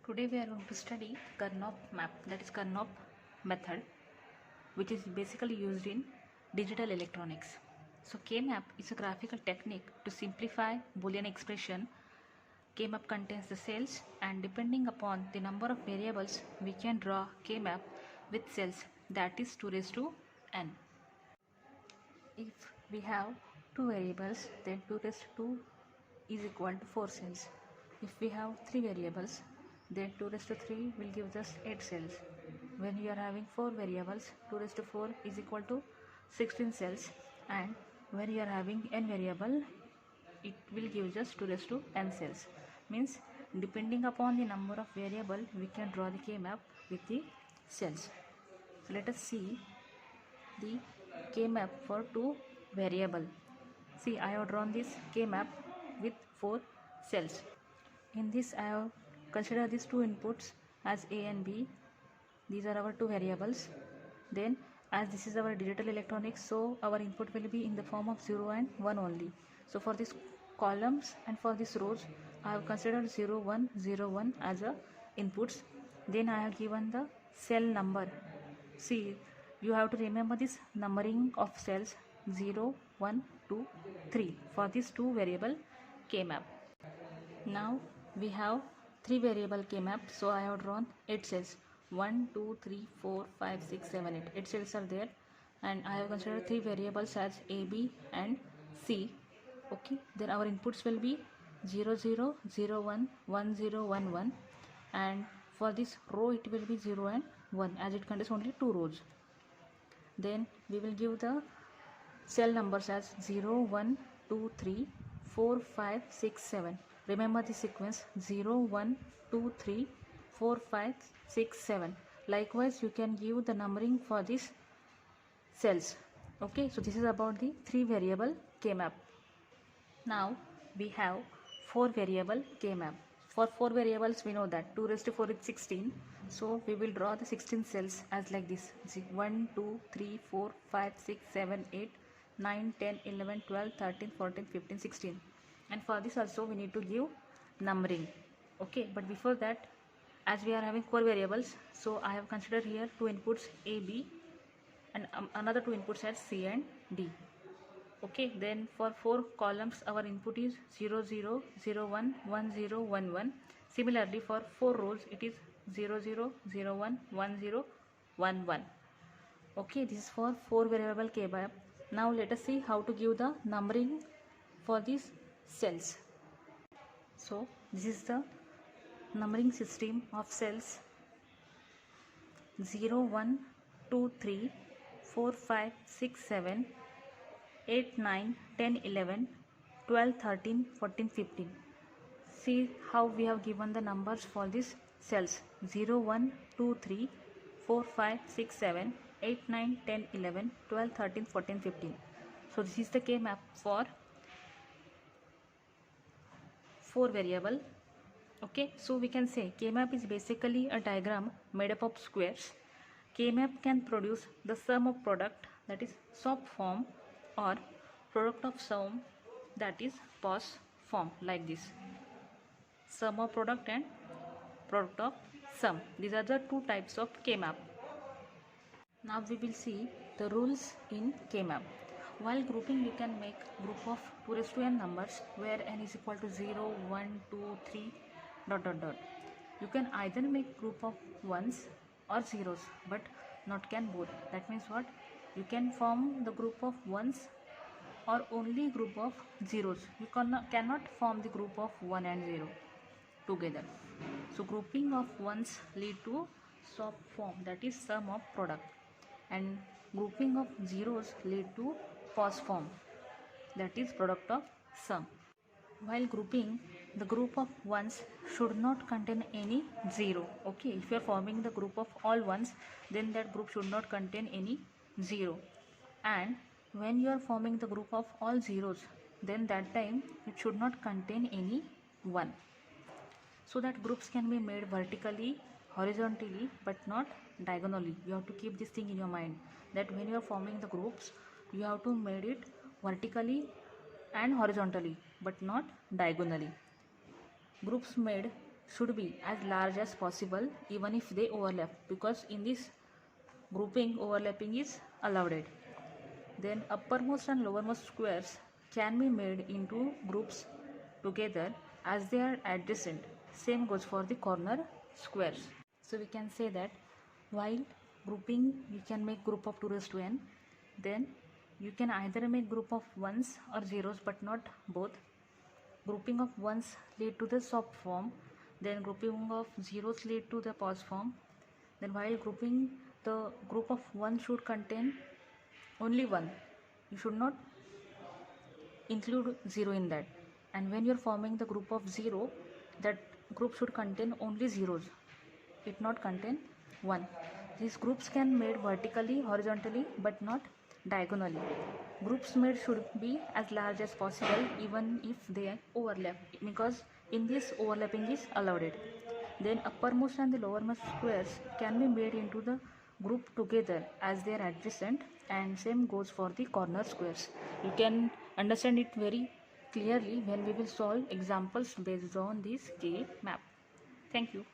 Today we are going to study Karnaugh map, that is Karnaugh method, which is basically used in digital electronics. So K-map is a graphical technique to simplify Boolean expression. K-map contains the cells, and depending upon the number of variables, we can draw K-map with cells, that is 2 raised to n. If we have two variables, then 2 raised to 2 is equal to 4 cells. If we have 3 variables, then 2 raised to 3 will give us 8 cells. When you are having 4 variables, 2 raised to 4 is equal to 16 cells, and when you are having n variable, it will give us 2 raised to n cells. Means depending upon the number of variable, we can draw the K-map with the cells. So let us see the K-map for two variable. See, I have drawn this K-map with 4 cells. In this, I have considered these two inputs as A and B. These are our two variables. Then, as this is our digital electronics, so our input will be in the form of 0 and 1 only. So for these columns and for these rows, I have considered 0, 1, 0, 1 as a inputs. Then I have given the cell number. See, you have to remember this numbering of cells 0, 1, 2, 3 for these two variable K-map. Now we have 3 variable K-map, so I have drawn 8 cells 1, 2, 3, 4, 5, 6, 7, 8. 8 cells are there, and I have considered 3 variables as A, B and C. Okay, then our inputs will be 0, 0, 0, 1, 1, 0, 1, 1, and for this row it will be 0 and 1 as it contains only 2 rows. Then we will give the cell numbers as 0, 1, 2, 3, 4, 5, 6, 7. Remember the sequence 0, 1, 2, 3, 4, 5, 6, 7. Likewise, you can give the numbering for these cells. Okay, so this is about the 3 variable K-map. Now we have 4 variable K-map. For 4 variables, we know that 2 raised to 4 is 16. So we will draw the 16 cells as like this 1, 2, 3, 4, 5, 6, 7, 8, 9, 10, 11, 12, 13, 14, 15, 16. And for this also we need to give numbering. Okay, but before that, as we are having 4 variables, so I have considered here 2 inputs A, B, and another 2 inputs as C and D. Okay, then for 4 columns our input is 0, 0, 0, 1, 1, 0, 1, 1. Similarly for 4 rows it is 0, 0, 0, 1, 1, 0, 1, 1. Okay, this is for 4 variable K-map. Now let us see how to give the numbering for these cells. So this is the numbering system of cells 0, 1, 2, 3, 4, 5, 6, 7, 8, 9, 10, 11, 12, 13, 14, 15. See how we have given the numbers for these cells 0, 1, 2, 3, 4, 5, 6, 7, 8, 9, 10, 11, 12, 13, 14, 15. So this is the K-map for 4 variable. Okay, so we can say K-map is basically a diagram made up of squares. K-map can produce the sum of product, that is SOP form, or product of sum, that is POS form, like this. Sum of product and product of sum. These are the 2 types of K-map. Now we will see the rules in K-map. While grouping, you can make group of 2 raised to n numbers where n is equal to 0, 1, 2, 3, dot dot dot. You can either make group of ones or zeros, but not can both. That means what? You can form the group of ones or only group of zeros. You cannot form the group of 1 and 0 together. So grouping of ones lead to SOP form, that is sum of product, and grouping of zeros lead to POS form, that is product of sum. While grouping, the group of ones should not contain any zero. Okay, if you are forming the group of all ones, then that group should not contain any zero. And when you are forming the group of all zeros, then that time it should not contain any 1. So that groups can be made vertically, horizontally, but not diagonally. You have to keep this thing in your mind, that when you are forming the groups, you have to make it vertically and horizontally, but not diagonally. Groups made should be as large as possible even if they overlap, because in this grouping overlapping is allowed. Then uppermost and lowermost squares can be made into groups together as they are adjacent. Same goes for the corner squares. So we can say that while grouping you can make group of 2 raised to n, then you can either make group of ones or zeros but not both. Grouping of ones lead to the soft form, then grouping of zeros lead to the pause form. Then while grouping, the group of 1 should contain only 1. You should not include 0 in that. And when you are forming the group of 0, that group should contain only zeros. It not contain 1. These groups can made vertically, horizontally, but not diagonally. Groups made should be as large as possible even if they overlap, because in this overlapping is allowed. Then uppermost and the lowermost squares can be made into the group together as they are adjacent, and same goes for the corner squares. You can understand it very clearly when we will solve examples based on this K map. Thank you.